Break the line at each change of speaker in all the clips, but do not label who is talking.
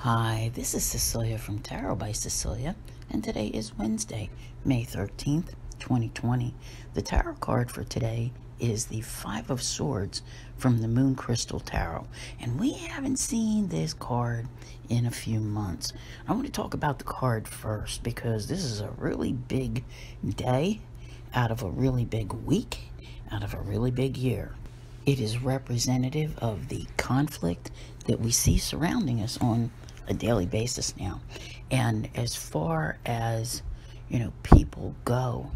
Hi, this is Cecelia from Tarot by Cecelia, and today is Wednesday, May 13th, 2020. The tarot card for today is the Five of Swords from the Moon Crystal Tarot, and we haven't seen this card in a few months. I want to talk about the card first because this is a really big day out of a really big week, out of a really big year. It is representative of the conflict that we see surrounding us on a daily basis now. And as far as, people go,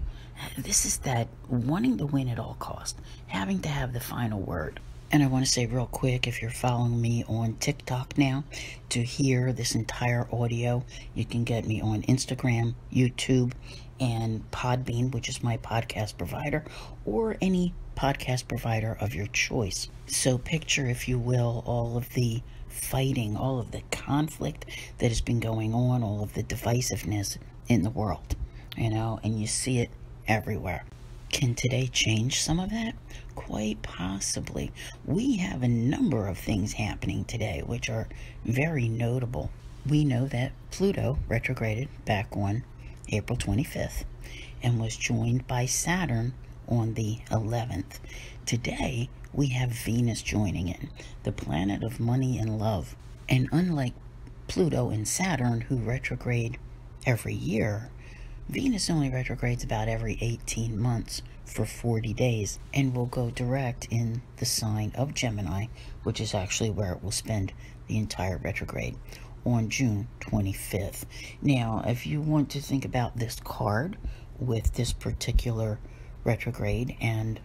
this is that wanting to win at all costs, having to have the final word. And I want to say real quick, if you're following me on TikTok now, to hear this entire audio, you can get me on Instagram, YouTube, and Podbean, which is my podcast provider, or any podcast provider of your choice. So picture, if you will, all of the fighting, all of the conflict that has been going on, all of the divisiveness in the world, and you see it everywhere. Can today change some of that? Quite possibly. We have a number of things happening today which are very notable. We know that Pluto retrograded back on April 25th and was joined by Saturn on the 11th. Today, we have Venus joining in, the planet of money and love. And unlike Pluto and Saturn, who retrograde every year, Venus only retrogrades about every 18 months for 40 days and will go direct in the sign of Gemini, which is actually where it will spend the entire retrograde on June 25th. Now, if you want to think about this card with this particular retrograde and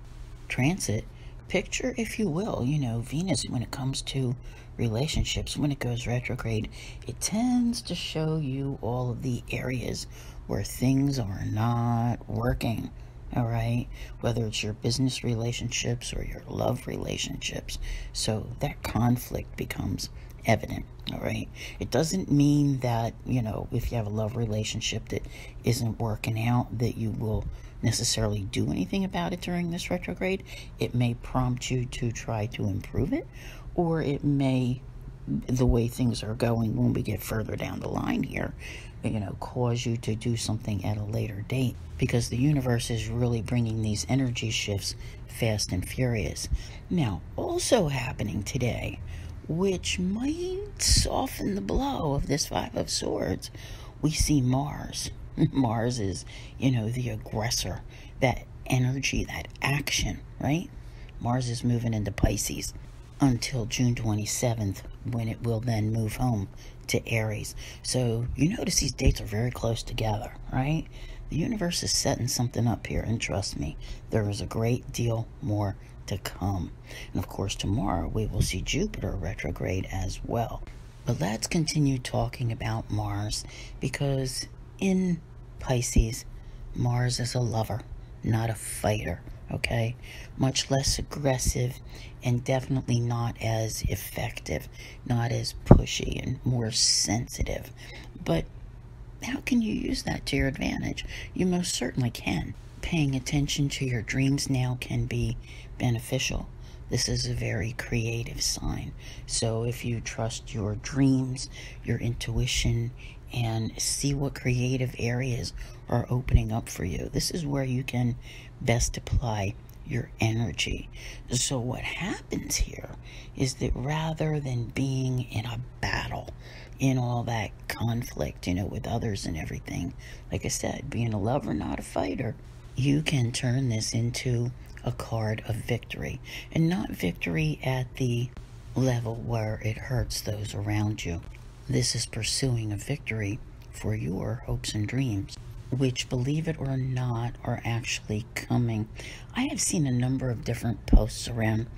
transit, picture, if you will, Venus, when it comes to relationships, when it goes retrograde, it tends to show you all of the areas where things are not working. All right, whether it's your business relationships or your love relationships. So that conflict becomes evident. All right, it doesn't mean that, if you have a love relationship that isn't working out, that you will necessarily do anything about it during this retrograde. It may prompt you to try to improve it, or it may, the way things are going when we get further down the line here, cause you to do something at a later date, because the universe is really bringing these energy shifts fast and furious. Now, also happening today, which might soften the blow of this Five of Swords, we see Mars. Mars is, the aggressor, that energy, that action, right? Mars is moving into Pisces until June 27th, when it will then move home to Aries. So you notice these dates are very close together, right? The universe is setting something up here, and trust me, there is a great deal more to come. And of course, tomorrow we will see Jupiter retrograde as well. But let's continue talking about Mars, because in Pisces, Mars is a lover, not a fighter, okay? Much less aggressive, and definitely not as effective, not as pushy, and more sensitive. But how can you use that to your advantage? You most certainly can. Paying attention to your dreams now can be beneficial. This is a very creative sign. So if you trust your dreams, your intuition, and see what creative areas are opening up for you, this is where you can best apply your energy. So what happens here is that rather than being in a battle, in all that conflict, with others and everything, like I said, being a lover, not a fighter, you can turn this into a card of victory, and not victory at the level where it hurts those around you. This is pursuing a victory for your hopes and dreams, which, believe it or not, are actually coming. I have seen a number of different posts around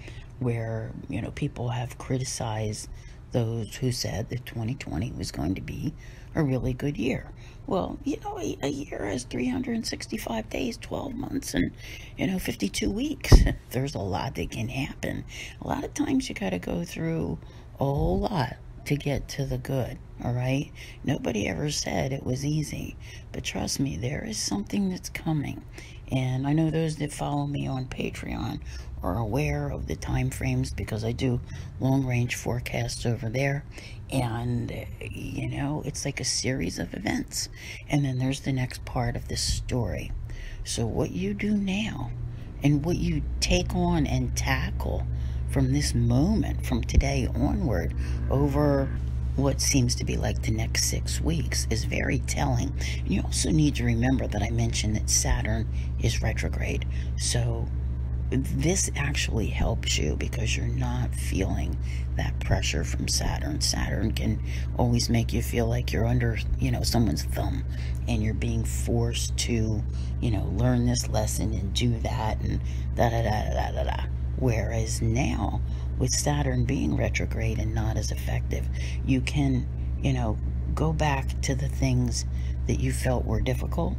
where, people have criticized those who said that 2020 was going to be a really good year. Well, a year has 365 days, 12 months, and, 52 weeks. There's a lot that can happen. A lot of times you got to go through a whole lot to get to the good, all right? Nobody ever said it was easy, but trust me, there is something that's coming. And I know those that follow me on Patreon are aware of the time frames because I do long-range forecasts over there. And, you know, it's like a series of events. And then there's the next part of this story. So what you do now and what you take on and tackle from this moment, from today onward, over what seems to be like the next 6 weeks is very telling. And you also need to remember that I mentioned that Saturn is retrograde. So this actually helps you because you're not feeling that pressure from Saturn. Saturn can always make you feel like you're under, you know, someone's thumb and you're being forced to, you know, learn this lesson and do that and da-da-da-da-da-da. Whereas now, with Saturn being retrograde and not as effective, you can, you know, go back to the things that you felt were difficult.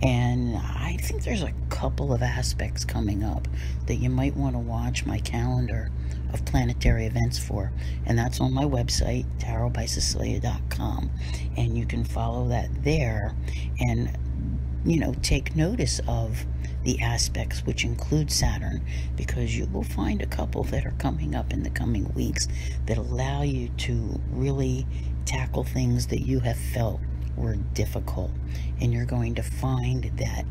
And I think there's a couple of aspects coming up that you might want to watch my calendar of planetary events for. And that's on my website, tarotbycecelia.com. And you can follow that there and, you know, take notice of the aspects which include Saturn, because you will find a couple that are coming up in the coming weeks that allow you to really tackle things that you have felt were difficult, and you're going to find that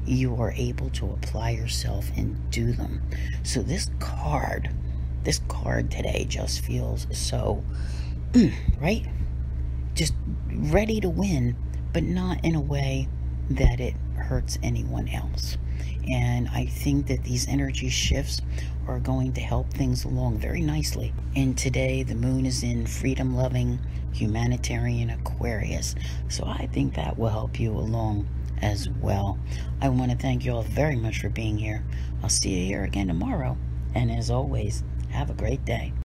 you are able to apply yourself and do them. So this card today just feels so right, just ready to win, but not in a way that it hurts anyone else. And I think that these energy shifts are going to help things along very nicely. And today the moon is in freedom-loving, humanitarian Aquarius. So I think that will help you along as well. I want to thank you all very much for being here. I'll see you here again tomorrow. And as always, have a great day.